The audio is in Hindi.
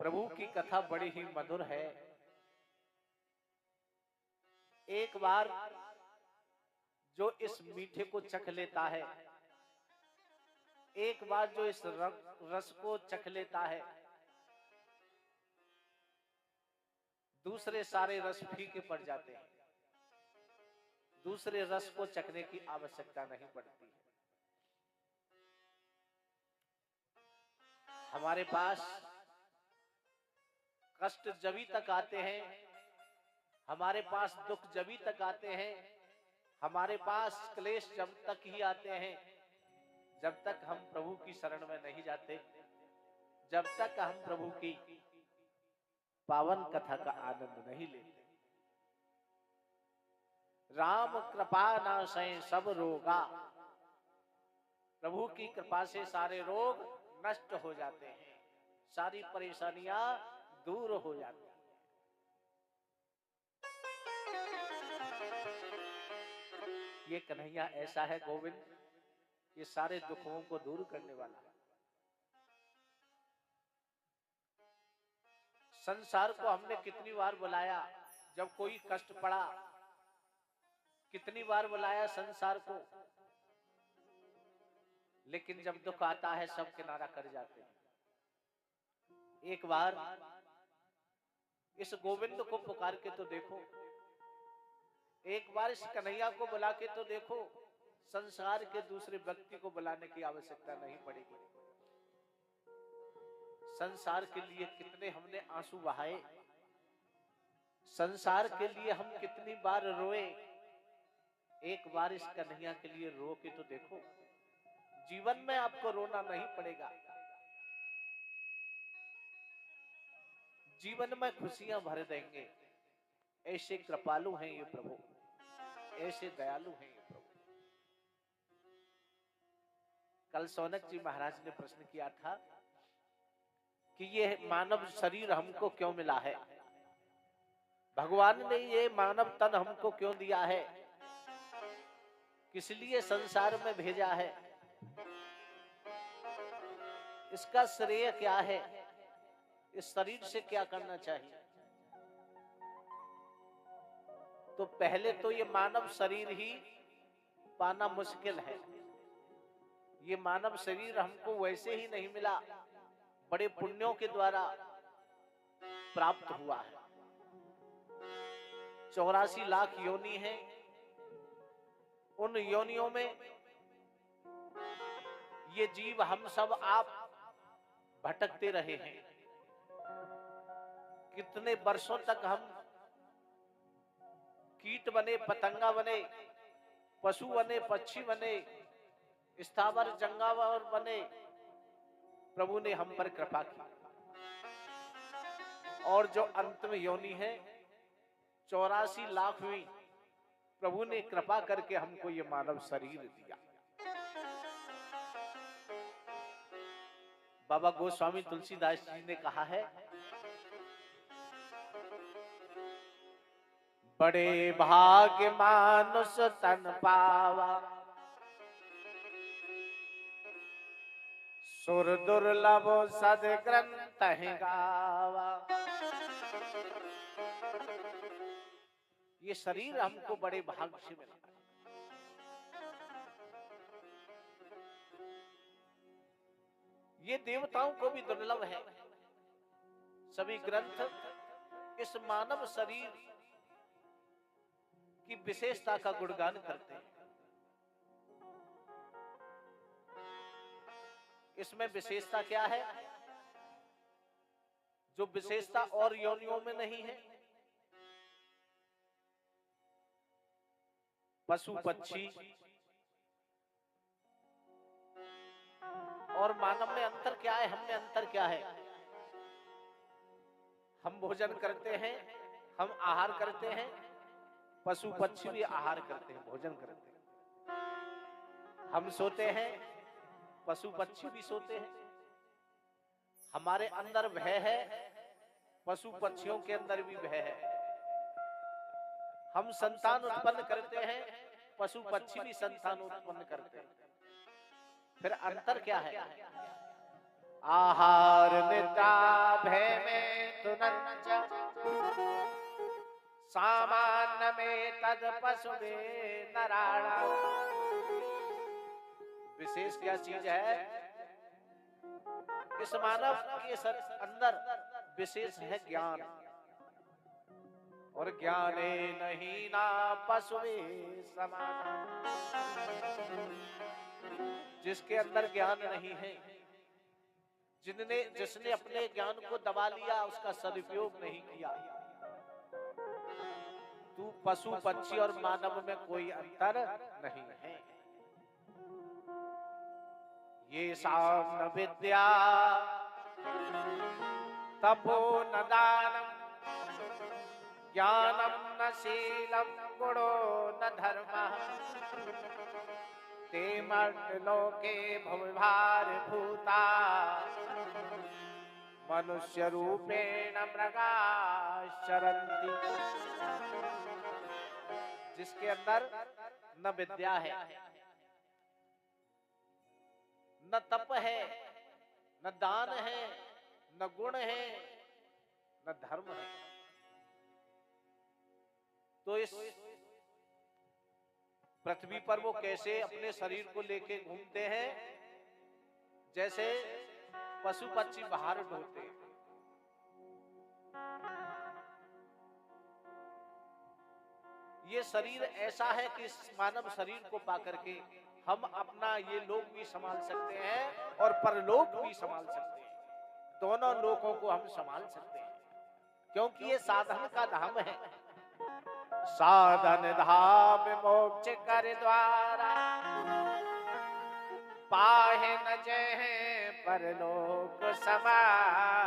प्रभु की कथा बड़ी ही मधुर है। एक बार जो इस मीठे को चख लेता है, एक बार जो इस रस को चख लेता है, दूसरे सारे रस फीके पड़ जाते हैं। दूसरे रस को चखने की आवश्यकता नहीं पड़ती है। हमारे पास कष्ट जभी तक आते हैं, हमारे पास दुख जभी तक आते हैं, हमारे पास क्लेश जब तक ही आते हैं, जब तक हम प्रभु की शरण में नहीं जाते, जब तक हम प्रभु की पावन कथा का आनंद नहीं लेते। राम कृपा नाशय सब रोगा, प्रभु की कृपा से सारे रोग नष्ट हो जाते हैं, सारी परेशानियां दूर हो जाती हैं। ये कन्हैया ऐसा है गोविंद, ये सारे दुखों को दूर करने वाला है। संसार को हमने कितनी बार बुलाया, जब कोई कष्ट पड़ा, कितनी बार बुलाया संसार को, लेकिन जब दुख आता है सब किनारा कर जाते हैं। एक बार इस गोविंद को पुकार के तो देखो, एक बार इस कन्हैया को बुला के तो देखो, संसार के दूसरे व्यक्ति को बुलाने की आवश्यकता नहीं पड़ेगी। संसार के लिए कितने हमने आंसू बहाए, संसार के लिए हम कितनी बार रोए, एक बार इस कन्हैया के लिए रो के तो देखो, जीवन में आपको रोना नहीं पड़ेगा, जीवन में खुशियां भर देंगे। ऐसे कृपालु हैं ये प्रभु, ऐसे दयालु हैं ये प्रभु। कल सौनक जी महाराज ने प्रश्न किया था कि ये मानव शरीर हमको क्यों मिला है, भगवान ने ये मानव तन हमको क्यों दिया है, किस लिए संसार में भेजा है, इसका श्रेय क्या है, इस शरीर से क्या करना चाहिए। तो पहले तो ये मानव शरीर ही पाना मुश्किल है। ये मानव शरीर हमको वैसे ही नहीं मिला, बड़े पुण्यों के द्वारा प्राप्त हुआ है। 84 लाख योनि हैं, उन योनियों में ये जीव हम सब आप भटकते रहे हैं। कितने वर्षों तक हम कीट बने, पतंगा बने, पशु बने, पक्षी बने, स्थावर जंगावर बने, प्रभु ने हम पर कृपा की। और जो अंतिम योनि है 84 लाखवीं, प्रभु ने कृपा करके हमको ये मानव शरीर दिया। बाबा गोस्वामी तुलसीदास जी ने कहा है, बड़े भाग्य मानुष तन पावा, सुर दुर्लभ सद ग्रंथ गावा। ये शरीर हमको बड़े भाग्य से मिला। ये देवताओं को भी दुर्लभ है। सभी ग्रंथ इस मानव शरीर की विशेषता का गुणगान करते हैं। इसमें विशेषता क्या है, जो विशेषता और योनियों में नहीं है। पशु पक्षी और मानव में अंतर क्या है, हम में अंतर क्या है। हम भोजन करते हैं, हम आहार करते हैं, पशु पक्षी भी आहार करते हैं, भोजन करते हैं। हम सोते हैं, पशु पक्षी भी सोते हैं। हमारे अंदर भय है, पशु पक्षियों के अंदर भी भय है। हम संतान उत्पन्न करते हैं, पशु पक्षी भी संतान उत्पन्न करते हैं। फिर अंतर क्या है, आहार निद्रा भय में सामान्य में तद पशुवे नराणाम। विशेष क्या चीज है? इस मानव के अंदर विशेष है ज्ञान, और ज्ञाने नहीं ना पशुवे समान। जिसके अंदर ज्ञान नहीं है, जिसने अपने ज्ञान को दबा लिया, उसका सदुपयोग नहीं किया, तू पशु पक्षी और मानव में कोई अंतर नहीं है। ये साम न विद्या तपो न दानम ज्ञानम न शीलम गुणो न धर्मः ते मर्त्यलोके भवभार भूता मनुष्य रूपेण मृगाश्चरन्ति। जिसके अंदर न विद्या है, न तप है, न दान है, न गुण है, न धर्म है, तो इस पृथ्वी पर वो कैसे अपने शरीर को लेके घूमते हैं? जैसे पशु पक्षी बाहर ढोते। ये शरीर ऐसा है कि इस मानव शरीर को पाकर के हम अपना ये लोक भी संभाल सकते हैं और परलोक भी संभाल सकते हैं। दोनों लोकों को हम संभाल सकते हैं, क्योंकि ये साधन का धाम है। साधन धाम मोक्ष कर द्वारा पाहे न जय परलोक समान।